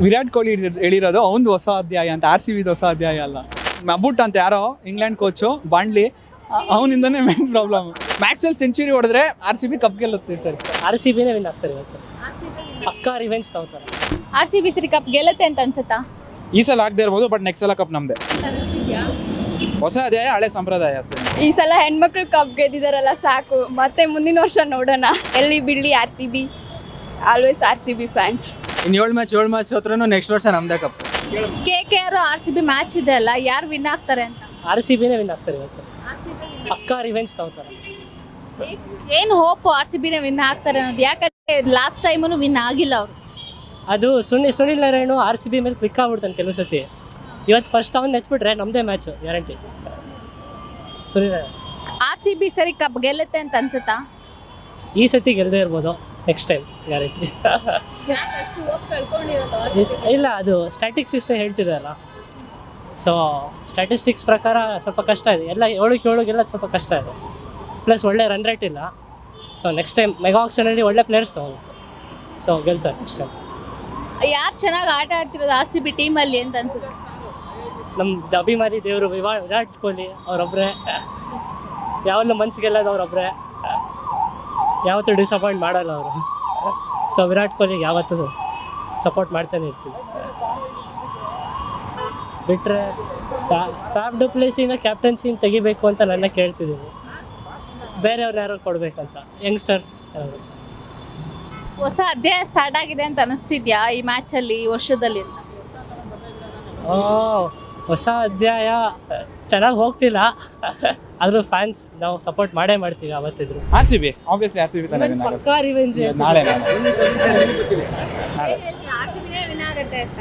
ವಿರಾಟ್ ಕೊಹ್ಲಿ ಹೇಳಿರೋದು ಅವನದು ಹೊಸ ಅಧ್ಯಾಯ ಅಂತ, ಆರ್ ಸಿ ಬಿದು ಹೊಸ ಅಧ್ಯಾಯ ಅಲ್ಲ. ಮಬುಟ್ ಅಂತ ಯಾರೋ ಇಂಗ್ಲೆಂಡ್ ಕೋಚು ಬಾಂಡ್ಲಿ, ಅವನಿಂದನೇ ಮೇನ್ ಪ್ರಾಬ್ಲಮ್. ಮ್ಯಾಕ್ಸ್ವೆಲ್ ಸೆಂಚುರಿ ಹೊಡೆದ್ರೆ ಆರ್ ಸಿ ಬಿ ಕಪ್ ಗೆಲ್ಲುತ್ತೆ ಸರ್. ಆರ್ ಸಿ ಬಿನೇ ವಿನ್ ಆಗ್ತಾರೆ ಇವತ್ತು, ಪಕ್ಕಾ ರಿವೆಂಜ್ ತಗೋತಾರೆ. ಆರ್ ಸಿ ಬಿ ಸರಿ ಕಪ್ ಗೆಲ್ಲುತ್ತೆ ಅಂತ ಅನ್ಸುತ್ತಾ? ಈ ಸಲ ಆಗದೆ ಇರ್ಬೋದು, ಬಟ್ ನೆಕ್ಸ್ಟ್ ಸಲ ಕಪ್ ನಮ್ದೆ. ಹೊಸ ಅಧ್ಯಾಯ, ಹಳೆ ಸಂಪ್ರದಾಯ ಸರ್. ಈ ಸಲ ಹೆಣ್ಮಕ್ಳು ಕಪ್ ಗೆದ್ದಿದಾರಲ್ಲ ಸಾಕು, ಮತ್ತೆ ಮುಂದಿನ ವರ್ಷ ನೋಡೋಣ. ಎಲ್ಲಿ ಬಿಡ್ಲಿ R C B, always R C B fans. ಇನ್ನು 7 ಮ್ಯಾಚ್ ಸೋತ್ರೂ ನೆಕ್ಸ್ಟ್ ವರ್ಷ ನಮ್ದೇ cup. KKR R C B match ಇದೆ ಅಲ್ಲ, ಯಾರು ವಿನ್ ಆಗ್ತಾರೆ ಅಂತ? ಆರ್ ಸಿ ಬಿನೇ ವಿನ್ ಆಗ್ತಾರೆ ಇವತ್ತು, ಪಕ್ಕಾ ರಿವೆಂಜ್ ತಗೋತಾರೆ. ಏನು ಹೋಪ್ ಆರ್ ಸಿ ಬಿನೇ ವಿನ್ ಆಗ್ತಾರೆ ಅನ್ನೋದು? ಯಾಕಂದ್ರೆ ಲಾಸ್ಟ್ ಟೈಮು ವಿನ್ ಆಗಿಲ್ಲ ಅವರು. ಅದು Sunil Narayan R C B ಮೇಲೆ ಕ್ಲಿಕ್ ಆಗ್ಬಿಡ್ತಾನೆ ಕೆಲವು ಸತಿ. ಇವತ್ತು ಫಸ್ಟ್ ಅವ್ನು ನೆಚ್ಬಿಟ್ರೆ ನಮ್ಮದೇ match guarantee. Sunil Narayan R C B ಸರಿ ಕಪ್ ಗೆಲ್ಲುತ್ತೆ ಅಂತ ಅನ್ಸುತ್ತಾ? ಈ ಸತಿ ಗೆಲ್ಲದೆ ಇರ್ಬೋದು, ನೆಕ್ಸ್ಟ್ ಟೈಮ್ ಗ್ಯಾರಂಟಿ. ಇಲ್ಲ, ಅದು ಸ್ಟ್ಯಾಟಿಸ್ಟಿಕ್ಸ್ ಹೇಳ್ತಿದೆಯಲ್ಲ, ಸೊ ಸ್ಟ್ಯಾಟಿಸ್ಟಿಕ್ಸ್ ಪ್ರಕಾರ ಸ್ವಲ್ಪ ಕಷ್ಟ ಇದೆ. ಎಲ್ಲ 7-7 ಗೆಲ್ಲ ಸ್ವಲ್ಪ ಕಷ್ಟ ಇದೆ. ಪ್ಲಸ್ ಒಳ್ಳೆ ರನ್ ರೇಟ್ ಇಲ್ಲ. ಸೊ ನೆಕ್ಸ್ಟ್ ಟೈಮ್ ಮೆಗಾ ಆಕ್ಷನಲ್ಲಿ ಒಳ್ಳೆ ಪ್ಲೇಯರ್ಸ್ ತೊಗೊಂಡು, ಸೊ ಗೆಲ್ತಾರೆ ನೆಕ್ಸ್ಟ್ ಟೈಮ್. ಯಾರು ಚೆನ್ನಾಗಿ ಆಟ ಆಡ್ತಿರೋದು ಆರ್ ಸಿ ಬಿ ಟೀಮಲ್ಲಿ ಅಂತ ಅನ್ಸುತ್ತೆ? ನಮ್ಮ ಅಭಿಮಾನಿ ದೇವರು ವಿರಾಟ್ ಕೊಹ್ಲಿ ಅವರೊಬ್ಬರೇ. ಯಾವಲ್ಲೂ ಮನ್ಸು ಗೆಲ್ಲೋದು ಅವರೊಬ್ಬರೇ, ಯಾವತ್ತೂ ಡಿಸಪಾಯಿಂಟ್ ಮಾಡಲ್ಲ ಅವರು. ಸೊ ವಿರಾಟ್ ಕೊಹ್ಲಿಗೆ ಯಾವತ್ತೂ ಸಪೋರ್ಟ್ ಮಾಡ್ತಾನೆ ಇರ್ತೀವಿ. ಬಿಟ್ಟರೆ ಫ್ಯಾಫ್ ಡು ಪ್ಲೇಸಿನ ಕ್ಯಾಪ್ಟನ್ಸಿನ ತೆಗಿಬೇಕು ಅಂತ ನನ್ನ ಕೇಳ್ತಿದ್ದೀನಿ. ಬೇರೆಯವ್ರು ಯಾರು ಕೊಡಬೇಕಂತ, ಯಂಗ್ಸ್ಟರ್ ಯಾರು. ಹೊಸ ಅಧ್ಯಾಯ ಸ್ಟಾರ್ಟ್ ಆಗಿದೆ ಅಂತ ಅನಿಸ್ತಿದ್ಯಾ ಈ ಮ್ಯಾಚಲ್ಲಿ, ಈ ವರ್ಷದಲ್ಲಿ? ಹೊಸ ಅಧ್ಯಾಯ ಚೆನ್ನಾಗಿ ಹೋಗ್ತಿಲ್ಲ, ಆದರೂ ಫ್ಯಾನ್ಸ್ ನಾವು ಸಪೋರ್ಟ್ ಮಾಡೇ ಮಾಡ್ತೀವಿ ಅವತ್ತಿದ್ರು. R C B obviously, R C B ತಾನೇ ವಿನ್ ಆಗುತ್ತೆ. ಪಕ್ಕಾ ರಿವೆಂಜ್ ನಾಳೆ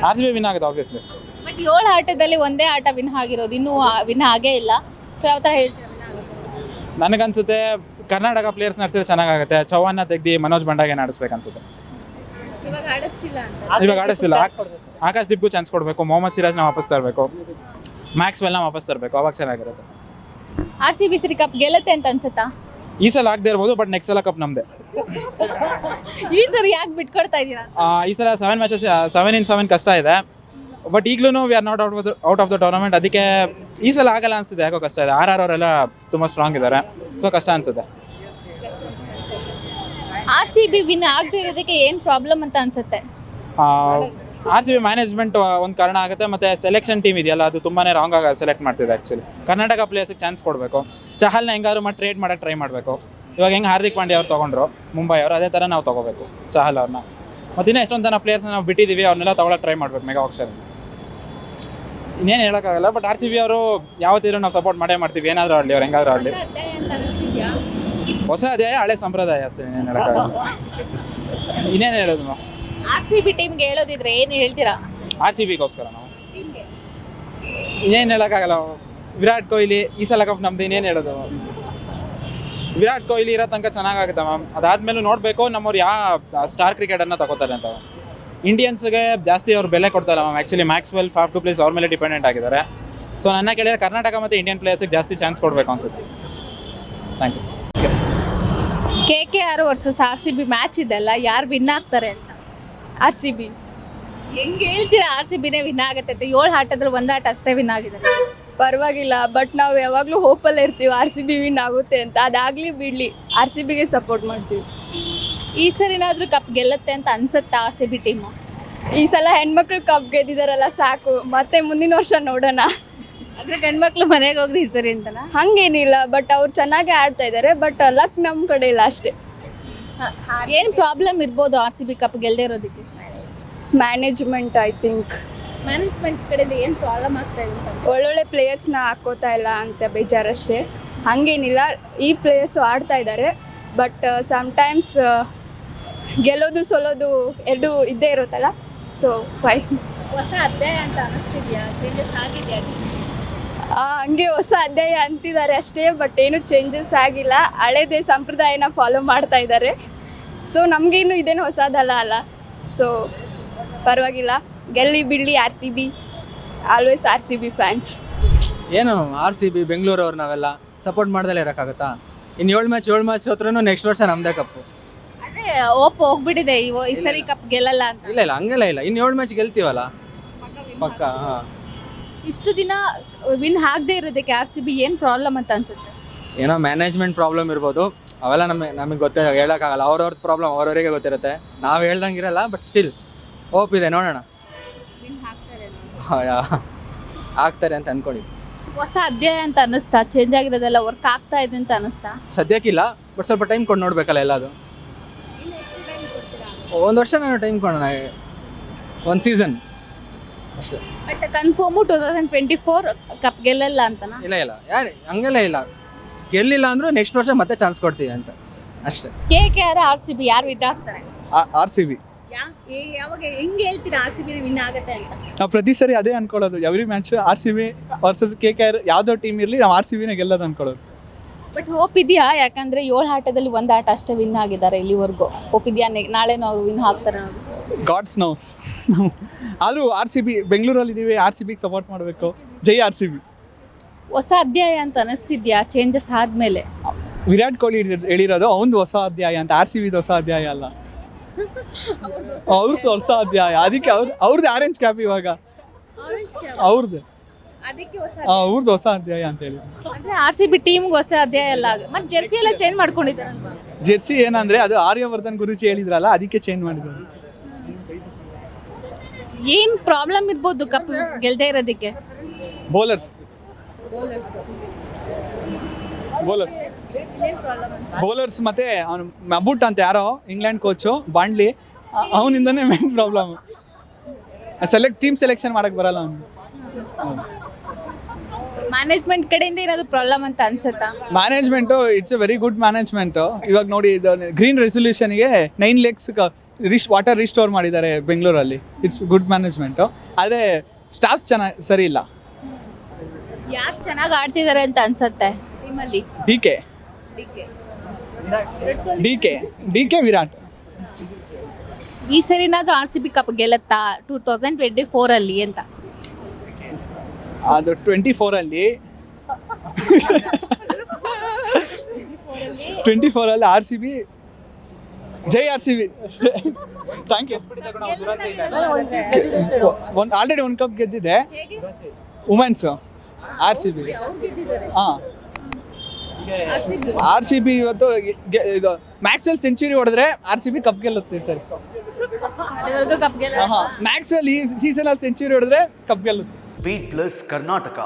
ಆರ್ ಸಿ ಬಿ ವಿನ್ ಆಗುತ್ತೆ ಆಬ್ವಿಯಸ್ಲಿ. ಬಟ್ 7 ಆಟದಲ್ಲಿ ಒಂದೇ ಆಟ ವಿನ್ ಆಗಿರೋದು, ಇನ್ನೂ ವಿನ್ ಆಗೇ ಇಲ್ಲ. ಸೊ ಯಾವ ಥರ ಹೇಳ್ತೀರಾ ವಿನ್ ಆಗುತ್ತೆ? ನನಗನ್ಸುತ್ತೆ ಕರ್ನಾಟಕ ಪ್ಲೇಯರ್ಸ್ ನಡೆಸಿದ್ರೆ ಚೆನ್ನಾಗುತ್ತೆ. ಚೌಹಾನ್ನ ತೆಗ್ದು ಮನೋಜ್ ಬಂಡಾಗೆ ನಡೆಸ್ಬೇಕು ಅನ್ಸುತ್ತೆ. ಇವಾಗ ಆಡಿಸ್ತಿಲ್ಲ ಅಂತ. ಇವಾಗ ಆಡಿಸ್ತಿಲ್ಲ. ಆಕಾಶ್ ದೀಪ್ಗೂ ಚಾನ್ಸ್ ಕೊಡಬೇಕು, ಮೊಹಮ್ಮದ್ ಸಿರಾಜ್ನ ವಾಪಸ್ ತರಬೇಕು, ಮ್ಯಾಕ್ಸ್ವೆಲ್ನ ವಾಪಸ್ ತರಬೇಕು, ಅವಾಗ ಚೆನ್ನಾಗಿರುತ್ತೆ. ಆರ್ ಸಿ ಬಿ ಸರಿ ಕಪ್ ಗೆಲ್ಲುತ್ತೆ ಅಂತ ಅನ್ಸುತ್ತಾ? ಈ ಸಲ ಆಗದೆ ಇರ್ಬೋದು, ಬಟ್ ನೆಕ್ಸ್ಟ್ ಸಲ ಕಪ್ ನಮ್ದೆ. ಈ ಸರಿ ಯಾಕೆ ಬಿಟ್ಕೊಡ್ತಾ ಇದ್ದೀರಾ? ಈ ಸಲ 7 ಮ್ಯಾಚಸ್ 7-7 ಕಷ್ಟ ಇದೆ. ಬಟ್ ಈಗಲೂ we are not out of the tournament. ಅದಕ್ಕೆ ಈ ಸಲ ಆಗಲ್ಲ ಅನಿಸುತ್ತೆ, ಯಾಕೋ ಕಷ್ಟ ಇದೆ. RR ಅವರೆಲ್ಲ ತುಂಬ ಸ್ಟ್ರಾಂಗ್ ಇದ್ದಾರೆ, ಸೊ ಕಷ್ಟ ಅನಿಸುತ್ತೆ. ಆರ್ ಸಿ ಬಿ ವಿನ್ ಆಗದೆ ಇರೋದಕ್ಕೆ ಏನು ಪ್ರಾಬ್ಲಮ್ ಅಂತ ಅನ್ಸುತ್ತೆ? ಆರ್ ಸಿ ಬಿ ಮ್ಯಾನೇಜ್ಮೆಂಟ್ ಒಂದು ಕಾರಣ ಆಗುತ್ತೆ, ಮತ್ತು ಸೆಲೆಕ್ಷನ್ ಟೀಮ್ ಇದೆಯಲ್ಲ, ಅದು ತುಂಬಾ ರಾಂಗ್ ಆಗಿ ಸೆಲೆಕ್ಟ್ ಮಾಡ್ತಿದೆ. ಆ್ಯಕ್ಚುಲಿ ಕರ್ನಾಟಕ ಪ್ಲೇಯರ್ಸಿಗೆ ಚಾನ್ಸ್ ಕೊಡಬೇಕು. ಚಹಲ್ನ ಹೆಂಗಾದ್ರು ಟ್ರೇಡ್ ಮಾಡೋಕ್ಕೆ ಟ್ರೈ ಮಾಡಬೇಕು. ಇವಾಗ ಹೆಂಗೆ ಹಾರ್ದಿಕ್ ಪಾಂಡ್ಯ ಅವ್ರು ತೊಗೊಂಡ್ರು ಮುಂಬೈ ಅವರು, ಅದೇ ಥರ ನಾವು ತೊಗೋಬೇಕು ಚಹಲ್ ಅವ್ರನ್ನ. ಮತ್ತು ಇನ್ನೂ ಎಷ್ಟೊಂದು ಜನ ಪ್ಲೇಯರ್ಸ್ನ ನಾವು ಬಿಟ್ಟಿದ್ದೀವಿ, ಅವ್ರನ್ನೆಲ್ಲ ತೊಗೊಳಕ್ಕೆ ಟ್ರೈ ಮಾಡಬೇಕು ಮೆಗಾ ಆಕ್ಷನ್. ಇನ್ನೇನು ಹೇಳೋಕ್ಕಾಗಲ್ಲ, ಬಟ್ ಆರ್ ಸಿ ಬಿ ಅವರು ಯಾವತ್ತಿದ್ರು ನಾವು ಸಪೋರ್ಟ್ ಮಾಡೇ ಮಾಡ್ತೀವಿ, ಏನಾದರೂ ಆಡಲಿ, ಅವ್ರು ಹೆಂಗಾದ್ರೂ ಆಡಲಿ. ಹೊಸ ಅಧ್ಯಾಯ, ಹಳೆ ಸಂಪ್ರದಾಯ ಸರ್. ಇನ್ನೇನು ಹೇಳೋಕ್ಕಾಗಲ್ಲ. ಇನ್ನೇನು ಹೇಳೋದು ನಾವು ಆರ್ ಸಿ ಬಿ ಟೀಮ್ಗೆ ಹೇಳೋದಿದ್ರೆ ಏನು ಹೇಳ್ತೀರಾ? ಆರ್ ಸಿ ಬಿಗೋಸ್ಕರ ನಾವು ಇನ್ನೇನು ಹೇಳೋಕ್ಕಾಗಲ್ಲ. ವಿರಾಟ್ ಕೊಹ್ಲಿ ಈ ಸಲ ಕಪ್ ನಮ್ದು, ಇನ್ನೇನು ಹೇಳೋದು. ವಿರಾಟ್ ಕೊಹ್ಲಿ ಇರೋ ತನಕ ಚೆನ್ನಾಗಾಗುತ್ತೆ ಮ್ಯಾಮ್. ಅದಾದಮೇಲೂ ನೋಡಬೇಕು ನಮ್ಮವ್ರು ಯಾವ ಸ್ಟಾರ್ ಕ್ರಿಕೆಟನ್ನು ತಗೋತಾರೆ ಅಂತ. ಇಂಡಿಯನ್ಸ್ಗೆ ಜಾಸ್ತಿ ಅವ್ರು ಬೆಲೆ ಕೊಡ್ತಾಯಿಲ್ಲ ma'am. Actually Maxwell, Faf du Plessis ಅವ್ರ ಮೇಲೆ ಡಿಪೆಂಡೆಂಟ್ ಆಗಿದ್ದಾರೆ. ಸೊ ನನ್ನ ಕೇಳಿದರೆ ಕರ್ನಾಟಕ ಮತ್ತು ಇಂಡಿಯನ್ ಪ್ಲೇಯರ್ಸಿಗೆ ಜಾಸ್ತಿ ಚಾನ್ಸ್ ಕೊಡಬೇಕು ಅನ್ಸುತ್ತೆ. Thank you. KKR versus R C B match ಇದೆಲ್ಲ, ಯಾರು ವಿನ್ ಆಗ್ತಾರೆ ಅಂತ? R C B. ಹೆಂಗೆ ಹೇಳ್ತೀರಾ ಆರ್ ಸಿ ಬಿನೇ ವಿನ್ ಆಗುತ್ತೆ ಅಂತ? 7 ಆಟದಲ್ಲಿ 1 ಆಟ ಅಷ್ಟೇ ವಿನ್ ಆಗಿದ್ದಾರೆ. ಪರವಾಗಿಲ್ಲ, ಬಟ್ ನಾವು ಯಾವಾಗಲೂ ಹೋಪಲ್ಲೇ ಇರ್ತೀವಿ ಆರ್ ಸಿ ಬಿ ವಿನ್ ಆಗುತ್ತೆ ಅಂತ. ಅದಾಗಲಿ ಬಿಡಲಿ, ಆರ್ ಸಿ ಬಿಗೆ ಸಪೋರ್ಟ್ ಮಾಡ್ತೀವಿ. ಈ ಸರಿನಾದರೂ ಕಪ್ ಗೆಲ್ಲುತ್ತೆ ಅಂತ ಅನ್ಸುತ್ತಾ ಆರ್ ಸಿ ಬಿ ಟೀಮು? ಈ ಸಲ ಹೆಣ್ಮಕ್ಳು ಕಪ್ ಗೆದ್ದಿದಾರಲ್ಲ ಸಾಕು, ಮತ್ತೆ ಮುಂದಿನ ವರ್ಷ ನೋಡೋಣ. ಅಂದರೆ ಗಂಡ್ಮಕ್ಳು ಮನೆಗೆ ಹೋಗ್ರಿ ಈ ಸರಿ ಅಂತನಾ? ಹಂಗೇನಿಲ್ಲ, ಬಟ್ ಅವ್ರು ಚೆನ್ನಾಗೇ ಆಡ್ತಾ ಇದ್ದಾರೆ, ಬಟ್ ಲಕ್ ನಮ್ಮ ಕಡೆ ಇಲ್ಲ ಅಷ್ಟೇ. ಏನು ಪ್ರಾಬ್ಲಮ್ ಇರ್ಬೋದು ಆರ್ ಸಿ ಬಿ ಕಪ್ ಗೆಲ್ಲದೆ ಇರೋದಕ್ಕೆ? Management, I think. ಮ್ಯಾನೇಜ್ಮೆಂಟ್ ಕಡೆಯಿಂದ ಏನು ಪ್ರಾಬ್ಲಮ್ ಆಗ್ತಾ ಇದೆ ಅಂತ? ಒಳ್ಳೊಳ್ಳೆ ಪ್ಲೇಯರ್ಸ್ನ ಹಾಕೋತಾ ಇಲ್ಲ ಅಂತ ಬೇಜಾರಷ್ಟೇ. ಹಾಗೇನಿಲ್ಲ, ಈ ಪ್ಲೇಯರ್ಸು ಆಡ್ತಾ ಇದ್ದಾರೆ, ಬಟ್ ಸಮ್ಟೈಮ್ಸ್ ಗೆಲ್ಲೋದು ಸೋಲೋದು ಎರಡೂ ಇದ್ದೇ ಇರುತ್ತಲ್ಲ. ಸೊ ಹೊಸ ಅಧ್ಯಾಯ ಅಂತ ಅನಿಸ್ತಿದ್ಯಾ? ಚೇಂಜಸ್ ಆಗಿದೆಯಾ? ಹಂಗೆ ಹೊಸ ಅಧ್ಯಾಯ ಅಂತಿದ್ದಾರೆ ಅಷ್ಟೇ, ಬಟ್ ಏನು ಚೇಂಜಸ್ ಆಗಿಲ್ಲ. ಹಳೇದೇ ಸಂಪ್ರದಾಯನ ಫಾಲೋ ಮಾಡ್ತಾ ಇದ್ದಾರೆ. ಸೊ ನಮಗೇನು ಇದೇನು ಹೊಸದಲ್ಲ ಅಲ್ಲ. ಸೊ ಪರವಾಗಿಲ್ಲ, ಗೆಲ್ಲಿ ಬಿಡಲಿ R C B, always R C B fans. ಏನು ಆರ್ ಸಿ ಬಿ ಬೆಂಗಳೂರವ್ರು ನಾವೆಲ್ಲ ಸಪೋರ್ಟ್ ಮಾಡ್ದಲೇ ಇರೋಕ್ಕಾಗುತ್ತಾ? ಇನ್ನು 7 ಮ್ಯಾಚ್ ಸೋತ್ರೂ ನೆಕ್ಸ್ಟ್ ವರ್ಷ ನಮ್ಮದೇ ಕಪ್ಪು. ಅದೇ ಓಪ್ ಹೋಗ್ಬಿಟ್ಟಿದೆ ಈ ಸರಿ ಕಪ್ ಗೆಲ್ಲಲ್ಲ ಅಂತ. ಇಲ್ಲ ಇಲ್ಲ ಹಂಗೆಲ್ಲ ಇಲ್ಲ, ಇನ್ನು 7 ಮ್ಯಾಚ್ ಗೆಲ್ತೀವಲ್ಲ ಪಕ್ಕ. ಹಾಂ, ಇಷ್ಟು ದಿನ ವಿನ್ ಆಗದೆ ಇರೋದಕ್ಕೆ RCB ಏನು ಪ್ರಾಬ್ಲಮ್ ಅಂತ ಅನ್ಸುತ್ತೆ? ಏನೋ ಮ್ಯಾನೇಜ್ಮೆಂಟ್ ಪ್ರಾಬ್ಲಮ್ ಇರ್ಬೋದು, ಅವೆಲ್ಲ ನಮಗೆ ಗೊತ್ತೇ ಹೇಳೋಕ್ಕಾಗಲ್ಲ. ಅವ್ರವ್ರದ್ದು ಪ್ರಾಬ್ಲಮ್ ಅವ್ರವರಿಗೆ ಗೊತ್ತಿರುತ್ತೆ, ನಾವು ಹೇಳ್ದಂಗಿರಲ್ಲ. ಬಟ್ ಸ್ಟಿಲ್ ಹೋಪ್ ಇದೆ, ನೋಡೋಣ. ಆಗ್ತಾರೆ ಅಂತ ಅಂದ್ಕೊಂಡಿದ್ವಿ. ಹೊಸ ಅಧ್ಯಾಯ ಅಂತ ಅನ್ನಿಸ್ತಾ? ಚೇಂಜ್ ಆಗಿರೋದೆಲ್ಲ ವರ್ಕ್ ಆಗ್ತಾ ಇದೆ ಅಂತ ಅನ್ನಿಸ್ತಾ? ಸದ್ಯಕ್ಕಿಲ್ಲ, ಬಟ್ ಸ್ವಲ್ಪ ಟೈಮ್ ಕೊಟ್ಟು ನೋಡ್ಬೇಕಲ್ಲ ಎಲ್ಲದು. 1 ವರ್ಷ ನಾನು ಟೈಮ್ ಕೊಡೋಣ, 1 ಸೀಸನ್ ಅಷ್ಟೇ. ಬಟ್ ಕನ್ಫರ್ಮು 2024 ಕಪ್ ಗೆಲ್ಲಲ್ಲ ಅಂತನಾ? ಇಲ್ಲ ಇಲ್ಲ, ಯಾರು ಹಂಗೆಲ್ಲ ಇಲ್ಲ. ಗೆಲ್ಲಿಲ್ಲ ಅಂದರೂ ನೆಕ್ಸ್ಟ್ ವರ್ಷ ಮತ್ತೆ ಚಾನ್ಸ್ ಕೊಡ್ತೀವಿ ಅಂತ ಅಷ್ಟೇ. KKR RCB ಯಾರು ವಿನ್ ಆಗ್ತಾರೆ? RCB. ಯಾವಾಗ ಹೆಂಗೆ ಹೇಳ್ತೀರಾ RCB ವಿನ್ ಆಗುತ್ತೆ ಅಂತ? ನಾವು ಪ್ರತಿ ಸರಿ ಅದೇ ಅನ್ಕೊಳ್ಳೋದು, every match RCB versus KKR ಯಾವುದೋ ಟೀಮ್ ಇರಲಿ ನಾವು RCBನೇ ಗೆಲ್ಲೋದು ಅನ್ಕೊಳ್ಳೋದು. ಬಟ್ ಹೋಪ್ ಇದೆಯಾ? ಯಾಕಂದ್ರೆ 7 ಆಟದಲ್ಲಿ 1 ಆಟ ಅಷ್ಟೇ ವಿನ್ ಆಗಿದ್ದಾರೆ ಇಲ್ಲಿವರೆಗೂ. ಹೋಪ್ ಇದೆಯಾ ನಾಳೆನೂ ಅವ್ರು ವಿನ್ ಆಗ್ತಾರೆ ಅನ್ನೋದು? ಗಾಡ್ಸ್ ನೋವ್ಸ್. ಆದರೂ RCB ಬೆಂಗಳೂರಲ್ಲಿ ಇದ್ದೀವಿ, RCBಗೆ ಸಪೋರ್ಟ್ ಮಾಡಬೇಕು. ಜೈ RCB. ಹೊಸ ಅಧ್ಯಾಯ ಅಂತ ಅನಿಸ್ತಿದ್ಯಾ ಚೇಂಜಸ್ ಆದ್ಮೇಲೆ? ವಿರಾಟ್ ಕೊಹ್ಲಿ ಹೇಳಿರೋದು ಅವನದು ಹೊಸ ಅಧ್ಯಾಯ ಅಂತ, RCBದು ಹೊಸ ಅಧ್ಯಾಯ ಅಲ್ಲ, ಅವ್ರದ್ದು ಹೊಸ ಅಧ್ಯಾಯ. ಅದಕ್ಕೆ ಅವ್ರದ್ದು ಆರೆಂಜ್ ಕ್ಯಾಪ್ ಇವಾಗ ಅವ್ರದ್ದು, ಅವ್ರದ್ದು ಹೊಸ ಅಧ್ಯಾಯ ಅಂತ ಹೇಳಿ. ಅಂದ್ರೆ RCB ಟೀಮ್ಗೆ ಹೊಸ ಅಧ್ಯಾಯ ಅಲ್ಲ. ಮತ್ತೆ ಜೆರ್ಸಿ ಎಲ್ಲ ಚೇಂಜ್ ಮಾಡ್ಕೊಂಡಿದ್ದಾರಲ್ವಾ? ಜೆರ್ಸಿ ಏನಂದ್ರೆ ಅದು ಆರ್ಯವರ್ಧನ್ ಗುರುಜಿ ಹೇಳಿದ್ರಲ್ಲ, ಅದಕ್ಕೆ ಚೇಂಜ್ ಮಾಡಿದ್ದಾರೆ. ಏನ್ ಪ್ರಾಬ್ಲಮ್ ಇರ್ಬೋದು ಕಪ್ ಗೆಲ್ದೇ ಇರೋದಕ್ಕೆ? ಬೌಲರ್ಸ್ ಬೌಲರ್ಸ್ ಮತ್ತೆ ಅವನು ಮಬುಟ್ ಅಂತ ಯಾರೋ ಇಂಗ್ಲೆಂಡ್ ಕೋಚು ಬಾಂಡ್ಲಿ, ಅವನಿಂದನೇ ಮೇನ್ ಪ್ರಾಬ್ಲಮ್. ಟೀಮ್ ಸೆಲೆಕ್ಷನ್ ಮಾಡಕ್ ಬರಲ್ಲ ಅವನು. ಮ್ಯಾನೇಜ್ಮೆಂಟ್ ಕಡೆಯಿಂದ ಏನಾದ್ರು ಪ್ರಾಬ್ಲಮ್ ಅಂತ ಅನ್ಸುತ್ತಾ? Management it's a very good management. ಇವಾಗ ನೋಡಿ, ಇದು ಗ್ರೀನ್ ರೆಸೊಲ್ಯೂಷನ್ಗೆ 9 ಲೇಕ್ಸ್ ವಾಟರ್ ರಿಸ್ಟೋರ್ ಮಾಡಿದ್ದಾರೆ ಬೆಂಗಳೂರಲ್ಲಿ. It's good management. ಆದರೆ ಸ್ಟಾಫ್ಸ್ ಚೆನ್ನಾಗಿ ಸರಿ ಇಲ್ಲ. ಯಾರು ಚೆನ್ನಾಗಿ ಆಡ್ತಿದ್ದಾರೆ ಅಂತ ಅನ್ಸುತ್ತೆ ಟೀಮಲ್ಲಿ? D K Virat. ಈ ಸರಿನಾದ್ರೂ RCB ಕಪ್ ಗೆಲ್ಲತ್ತಾ 2024 ಅಲ್ಲಿ ಅಂತ? ಅದು 24 ಅಲ್ಲಿ RCB. ಜೈ RCB ಅಷ್ಟೇ. Thank you. ಆಲ್ರೆಡಿ 1 ಕಪ್ ಗೆದ್ದಿದೆ ವುಮೆನ್ಸ್ RCB. ಹಾಂ, RCB ಇವತ್ತು ಇದು ಮ್ಯಾಕ್ಸ್ವೆಲ್ ಸೆಂಚುರಿ ಹೊಡೆದ್ರೆ RCB ಕಪ್ ಗೆಲ್ಲುತ್ತೆ ಸರ್. ಕಪ್ ಗೆಲ್ಲ ಮ್ಯಾಕ್ಸ್ವೆಲ್ ಈ ಸೀಸನ್ ಅಲ್ಲಿ ಸೆಂಚುರಿ ಹೊಡೆದ್ರೆ ಕಪ್ ಗೆಲ್ಲುತ್ತೆ. Beat Plus Karnataka.